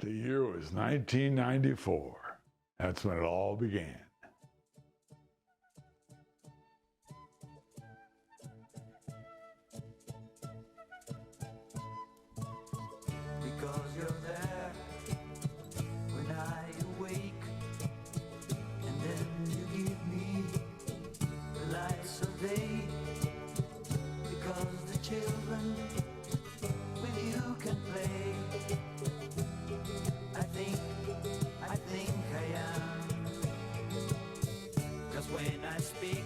The year was 1994. That's when it all began. Because you're there when I awake, and then you give me the lights of day. Because the children with you can play. I think I am. 'Cause when I speak,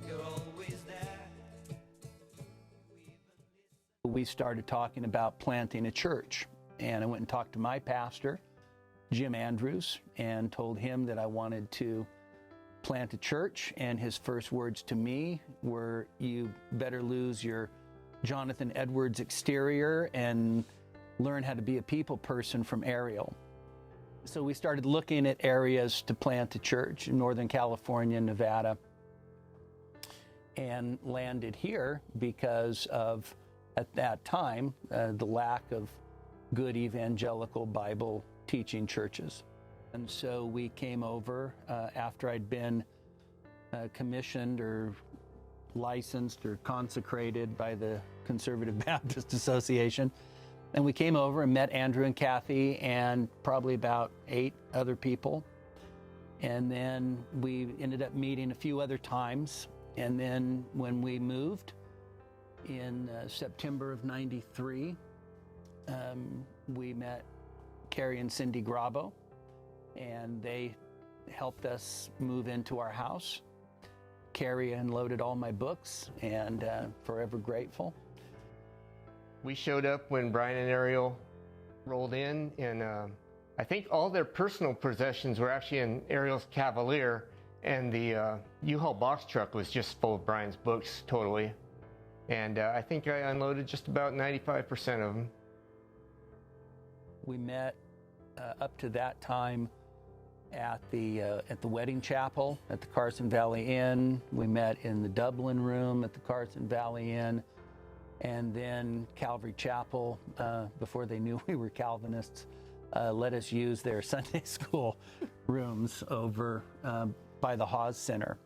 you're always there. We started talking about planting a church, and I went and talked to my pastor, Jim Andrews, and told him that I wanted to plant a church, and his first words to me were, "You better lose your Jonathan Edwards exterior and learn how to be a people person from Ariel." So we started looking at areas to plant a church in Northern California, Nevada, and landed here because of, at that time, the lack of good evangelical Bible teaching churches. And so we came over after I'd been commissioned or licensed or consecrated by the Conservative Baptist Association. And we came over and met Andrew and Kathy and probably about 8 other people. And then we ended up meeting a few other times. And then when we moved in September of '93, we met Carrie and Cindy Grabo, and they helped us move into our house. Carrie unloaded all my books, and forever grateful. We showed up when Brian and Ariel rolled in, and I think all their personal possessions were actually in Ariel's Cavalier, and the U-Haul box truck was just full of Brian's books totally. And I think I unloaded just about 95% of them. We met up to that time at the wedding chapel at the Carson Valley Inn. We met in the Dublin room at the Carson Valley Inn, and then Calvary Chapel, before they knew we were Calvinists, let us use their Sunday school rooms over by the Hawes Center.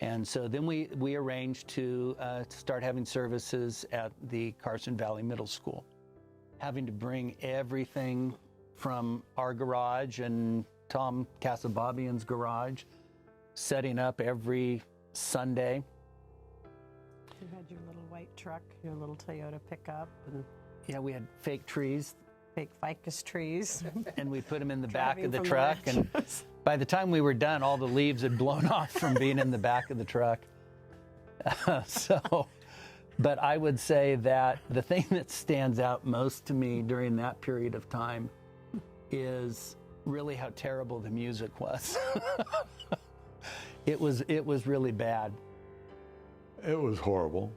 And so then we arranged to start having services at the Carson Valley Middle School. Having to bring everything from our garage and Tom Casababian's garage, setting up every Sunday. You had your little white truck, your little Toyota pickup, and yeah, we had fake trees. Fake ficus trees. And we put them in the back of the Driving truck. from And by the time we were done, all the leaves had blown off from being in the back of the truck. But I would say that the thing that stands out most to me during that period of time is really how terrible the music was. It was really bad. It was horrible.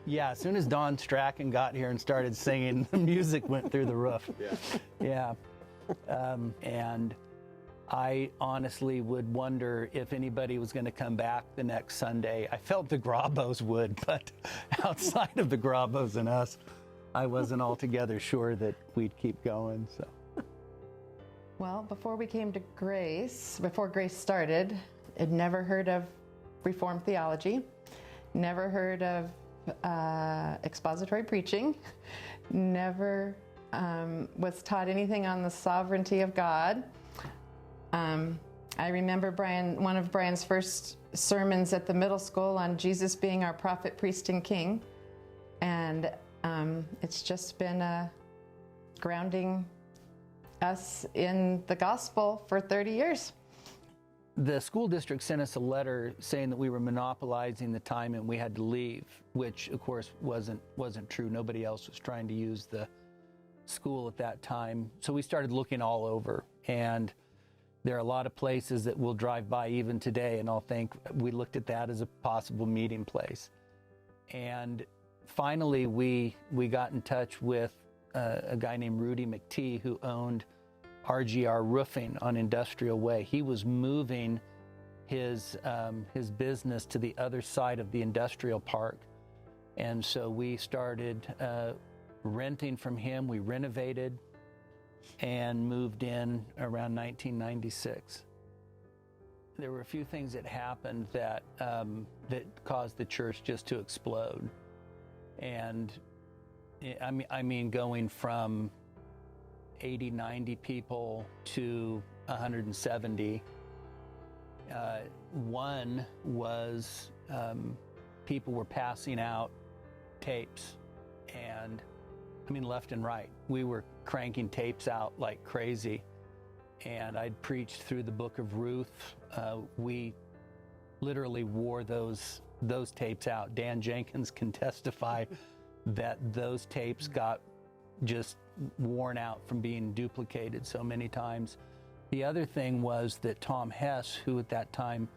Yeah, as soon as Don Strachan got here and started singing, the music went through the roof. Yeah. And I honestly would wonder if anybody was going to come back the next Sunday. I felt the Grabos would, but outside of the Grabos and us, I wasn't altogether sure that we'd keep going. So. Well, before we came to Grace, before Grace started, I'd never heard of Reformed theology, never heard of expository preaching, never was taught anything on the sovereignty of God. I remember one of Brian's first sermons at the middle school on Jesus being our prophet, priest, and king. And it's just been grounding us in the gospel for 30 years. The school district sent us a letter saying that we were monopolizing the time and we had to leave, which of course wasn't true. Nobody else was trying to use the school at that time. So we started looking all over, and there are a lot of places that we'll drive by even today and I'll think we looked at that as a possible meeting place. And finally we got in touch with a guy named Rudy McTee, who owned RGR Roofing on Industrial Way. He was moving his business to the other side of the industrial park. And so we started renting from him. We renovated. and moved in around 1996. There were a few things that happened that that caused the church just to explode. And I mean going from 80, 90 people to 170. One was people were passing out tapes, and I mean left and right. We were cranking tapes out like crazy, and I'd preached through the book of Ruth. We literally wore those tapes out. Dan Jenkins can testify that those tapes got just worn out from being duplicated so many times. The other thing was that Tom Hess, who at that time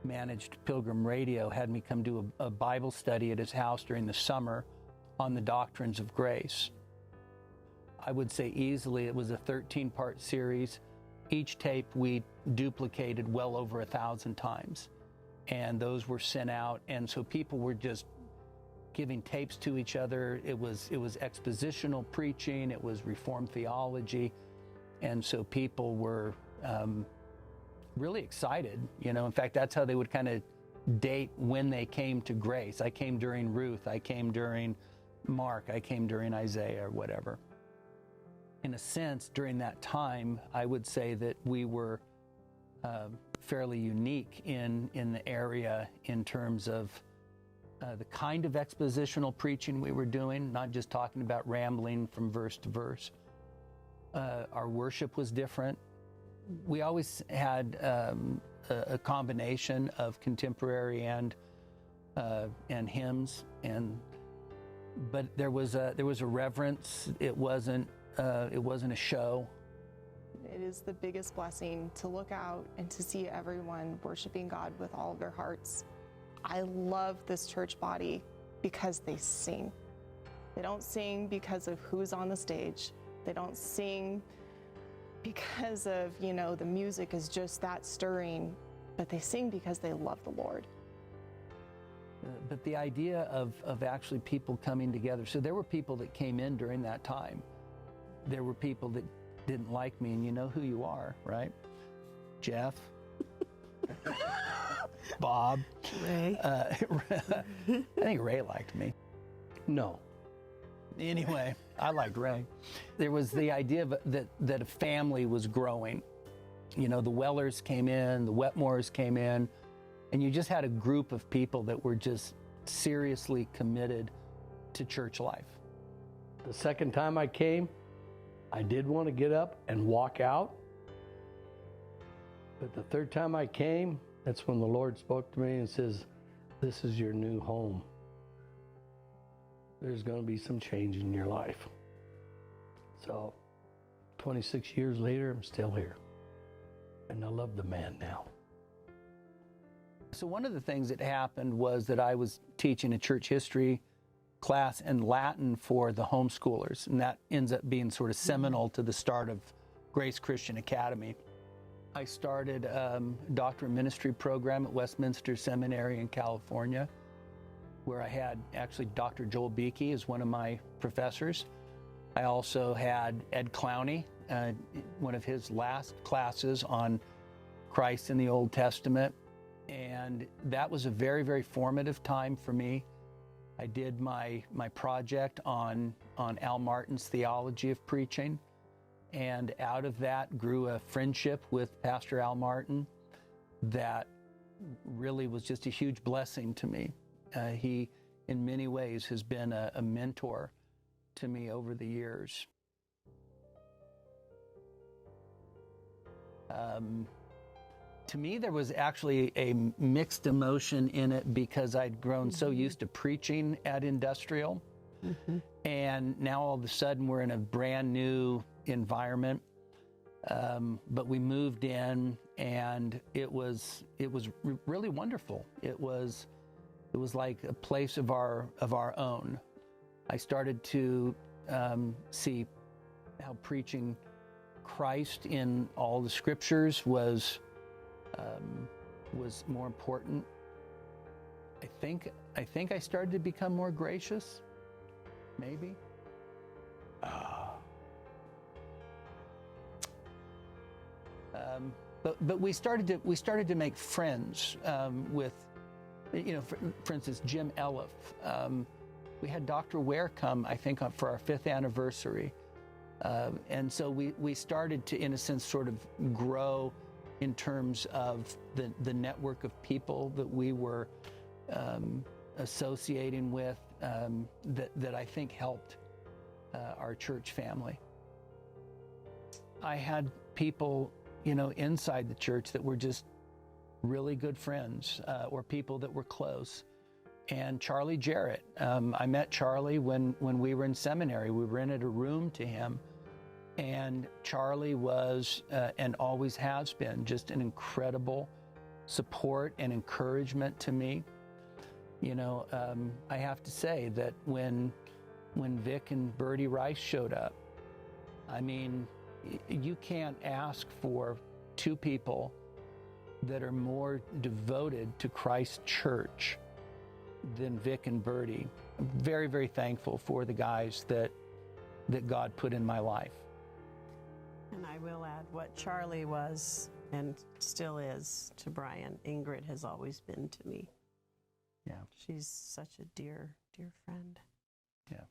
managed Pilgrim Radio, had me come do a Bible study at his house during the summer on the doctrines of grace. I would say easily it was a 13-part series. Each tape we duplicated well over 1,000 times, and those were sent out, and so people were just giving tapes to each other. It was expositional preaching, it was Reformed theology, and so people were really excited. You know, in fact, that's how they would kind of date when they came to grace. I came during Ruth, I came during Mark, I came during Isaiah, or whatever. In a sense, during that time, I would say that we were fairly unique in the area in terms of the kind of expositional preaching we were doing, not just talking about rambling from verse to verse. Our worship was different. We always had a combination of contemporary and hymns, but there was a reverence. It wasn't a show. It is the biggest blessing to look out and to see everyone worshiping God with all of their hearts. I love this church body because they sing. They don't sing because of who's on the stage. They don't sing because of, you know, the music is just that stirring, but they sing because they love the Lord. But the idea of actually people coming together, so there were people that came in during that time. There were people that didn't like me, and you know who you are, right? Jeff, Bob, Ray. I think Ray liked me. No. Anyway, I liked Ray. There was the idea that a family was growing. You know, the Wellers came in, the Wetmores came in, and you just had a group of people that were just seriously committed to church life. The second time I came, I did want to get up and walk out. But the third time I came, that's when the Lord spoke to me and says, "This is your new home. There's going to be some change in your life." So 26 years later, I'm still here. And I love the man now. So one of the things that happened was that I was teaching a church history class in Latin for the homeschoolers, and that ends up being sort of seminal to the start of Grace Christian Academy. I started a doctorate ministry program at Westminster Seminary in California, where I had actually Dr. Joel Beakey as one of my professors. I also had Ed Clowney, one of his last classes on Christ in the Old Testament, and that was a very, very formative time for me. I did my project on Al Martin's theology of preaching, and out of that grew a friendship with Pastor Al Martin that really was just a huge blessing to me. He, in many ways, has been a mentor to me over the years. To me, there was actually a mixed emotion in it because I'd grown so used to preaching at Industrial. And now all of a sudden we're in a brand new environment. But we moved in, and it was really wonderful. It was like a place of our own. I started to see how preaching Christ in all the scriptures was more important. I think I started to become more gracious, maybe. But we started to make friends with, for instance, Jim Elliff. We had Dr. Ware come, I think, for our 5th anniversary. And so we started to, in a sense, sort of grow in terms of the network of people that we were associating with, that I think helped our church family. I had people, inside the church that were just really good friends, or people that were close. And Charlie Jarrett, I met Charlie when we were in seminary. We rented a room to him, and Charlie was, and always has been, just an incredible support and encouragement to me. I have to say that when Vic and Bertie Rice showed up, I mean, you can't ask for two people that are more devoted to Christ's church than Vic and Bertie. I'm very, very thankful for the guys that God put in my life. And I will add what Charlie was and still is to Brian, Ingrid has always been to me. Yeah. She's such a dear, dear friend. Yeah.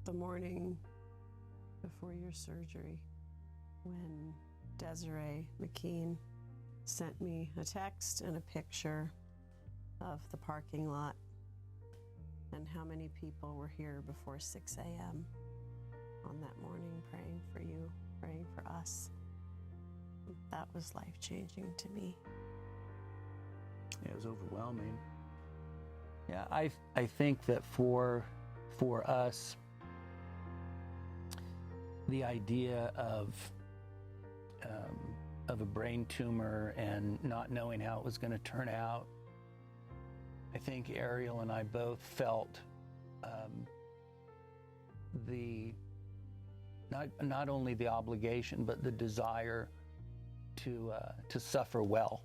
The morning before your surgery, when Desiree McKean sent me a text and a picture of the parking lot and how many people were here before 6 a.m. on that morning praying for you, praying for us. That was life-changing to me. It was overwhelming. Yeah, I think that for us, the idea of a brain tumor and not knowing how it was going to turn out, I think Ariel and I both felt not only the obligation but the desire to suffer well.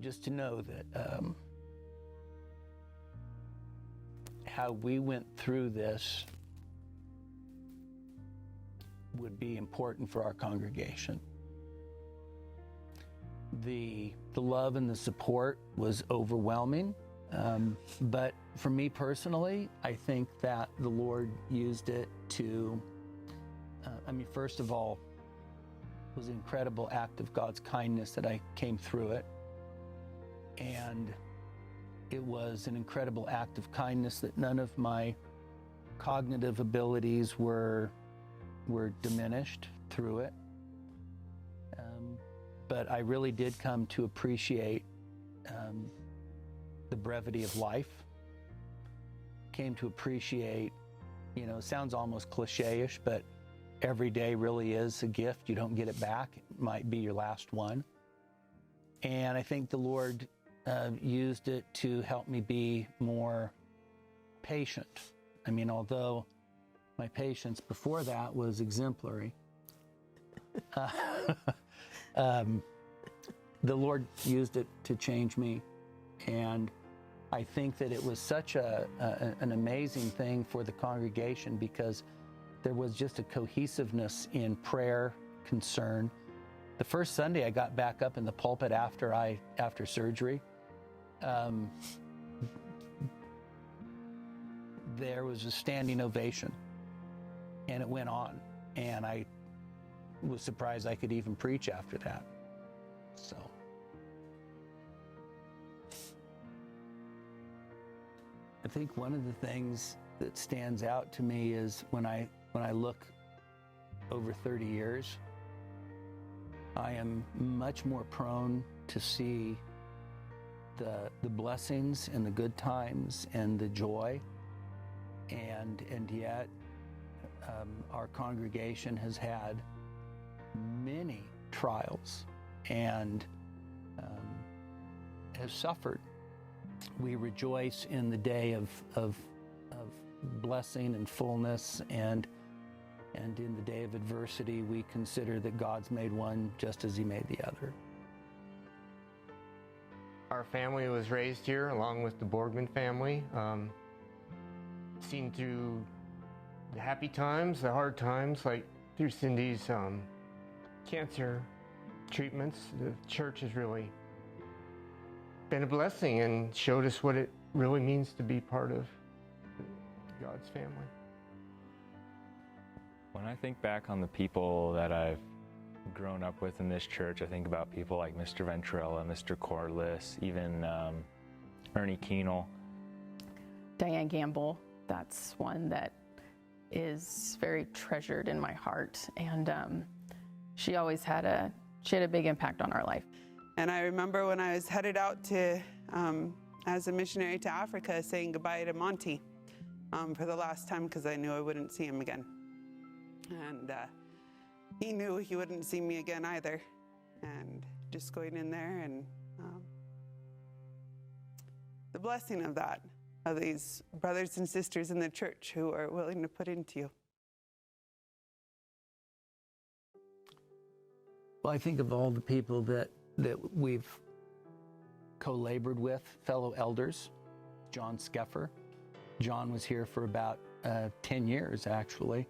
Just to know that how we went through this would be important for our congregation. The love and the support was overwhelming, but for me personally, I think that the Lord used it to, first of all, it was an incredible act of God's kindness that I came through it. And it was an incredible act of kindness that none of my cognitive abilities were diminished through it. But I really did come to appreciate the brevity of life. Came to appreciate, it sounds almost cliche-ish, but every day really is a gift. You don't get it back. It might be your last one. And I think the Lord used it to help me be more patient. Although my patience before that was exemplary, the Lord used it to change me. And I think that it was such an amazing thing for the congregation because there was just a cohesiveness in prayer, concern. The first Sunday I got back up in the pulpit after surgery, there was a standing ovation, and it went on, and I was surprised I could even preach after that. So I think one of the things that stands out to me is when I look over 30 years, I am much more prone to see the blessings and the good times and the joy, and yet our congregation has had many trials and has suffered. We rejoice in the day of blessing and fullness, and in the day of adversity we consider that God's made one just as he made the other. Our family was raised here along with the Borgman family. seen through the happy times, the hard times, like through Cindy's cancer treatments. The church has really been a blessing and showed us what it really means to be part of God's family. When I think back on the people that I've grown up with in this church, I think about people like Mr. Venturella, Mr. Corliss, even Ernie Keenel. Diane Gamble, that's one that is very treasured in my heart, and she always had a big impact on our life. And I remember when I was headed out to as a missionary to Africa, saying goodbye to Monty for the last time, because I knew I wouldn't see him again, and he knew he wouldn't see me again either. And just going in there and the blessing of that, of these brothers and sisters in the church who are willing to put into you. Well, I think of all the people that we've co-labored with, fellow elders. John Skeffer. John was here for about 10 years, actually.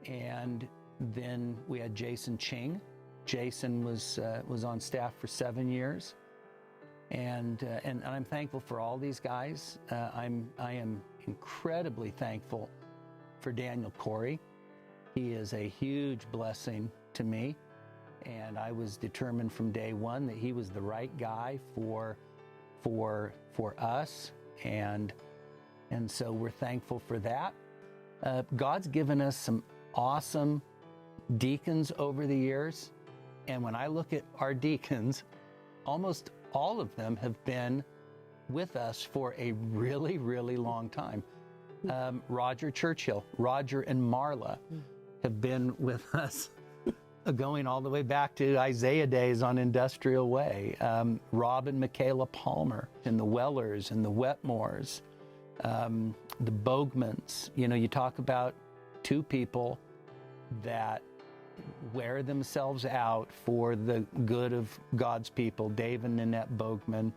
And then we had Jason Ching. Jason was on staff for 7 years. And I'm thankful for all these guys. I am incredibly thankful for Daniel Corey. He is a huge blessing to me. And I was determined from day one that he was the right guy for us, and so we're thankful for that. God's given us some awesome deacons over the years, and when I look at our deacons, almost all of them have been with us for a really, really long time. Roger Churchill, Roger and Marla have been with us going all the way back to Isaiah days on Industrial Way. Rob and Michaela Palmer, and the Wellers and the Wetmores, the Bogmans. You know, you talk about two people that wear themselves out for the good of God's people, Dave and Nanette Bogman.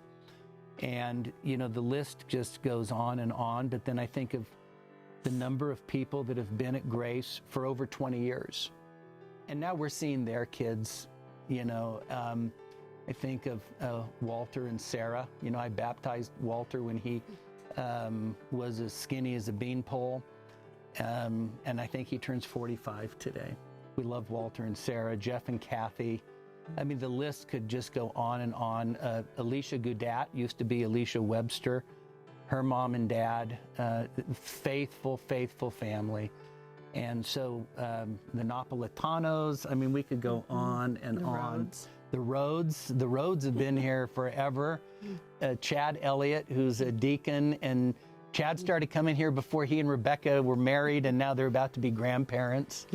And, you know, the list just goes on, but then I think of the number of people that have been at Grace for over 20 years. And now we're seeing their kids, you know. I think of Walter and Sarah. You know, I baptized Walter when he was as skinny as a beanpole. And I think he turns 45 today. We love Walter and Sarah, Jeff and Kathy. I mean, the list could just go on and on. Alicia Goudat used to be Alicia Webster. Her mom and dad, faithful family. And so the Napolitanos, I mean, we could go on and on. The Rhodes have been here forever. Chad Elliott, who's a deacon, and Chad started coming here before he and Rebecca were married, and now they're about to be grandparents.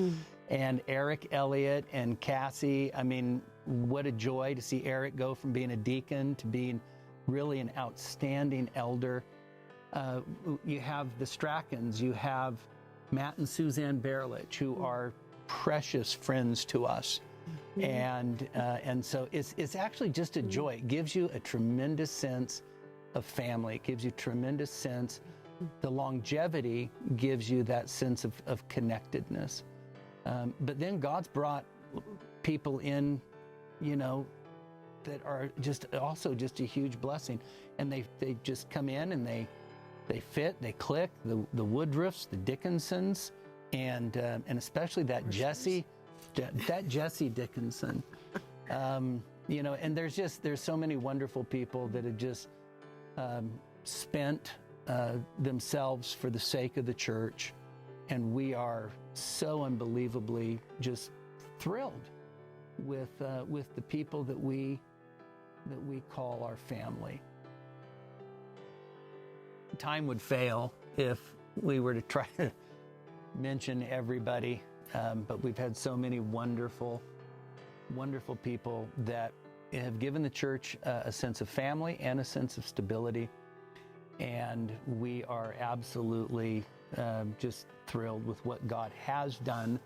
And Eric Elliott and Cassie, I mean, what a joy to see Eric go from being a deacon to being really an outstanding elder. You have the Strackens, you have Matt and Suzanne Berlich, who are precious friends to us. And so it's actually just a joy. It gives you a tremendous sense of family. It gives you tremendous sense. The longevity gives you that sense of connectedness. But then God's brought people in, you know, that are just also just a huge blessing. And they just come in and they fit, they click. The Woodruffs, the Dickinsons, and especially that Jesse Dickinson. You know, and there's so many wonderful people that have just spent themselves for the sake of the church, and we are so unbelievably just thrilled with the people that we call our family. Time would fail if we were to try to mention everybody, but we've had so many wonderful people that have given the church a sense of family and a sense of stability, and we are absolutely just thrilled with what God has done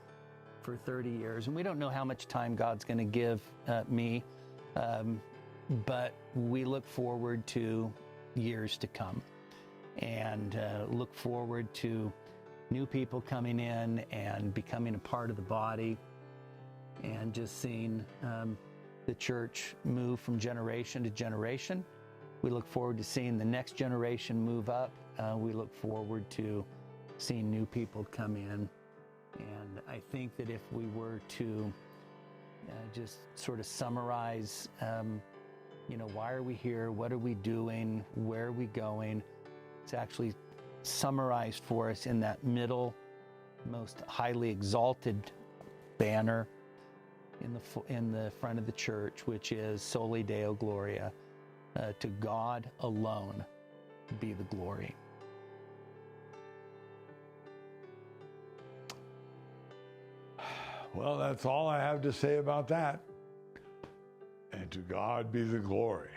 for 30 years. And we don't know how much time God's going to give me, but we look forward to years to come. and look forward to new people coming in and becoming a part of the body, and just seeing the church move from generation to generation. We look forward to seeing the next generation move up. We look forward to seeing new people come in. And I think that if we were to just sort of summarize, why are we here? What are we doing? Where are we going? It's actually summarized for us in that middle, most highly exalted banner in the front of the church, which is Soli Deo Gloria. To God alone be the glory. Well, that's all I have to say about that. And to God be the glory.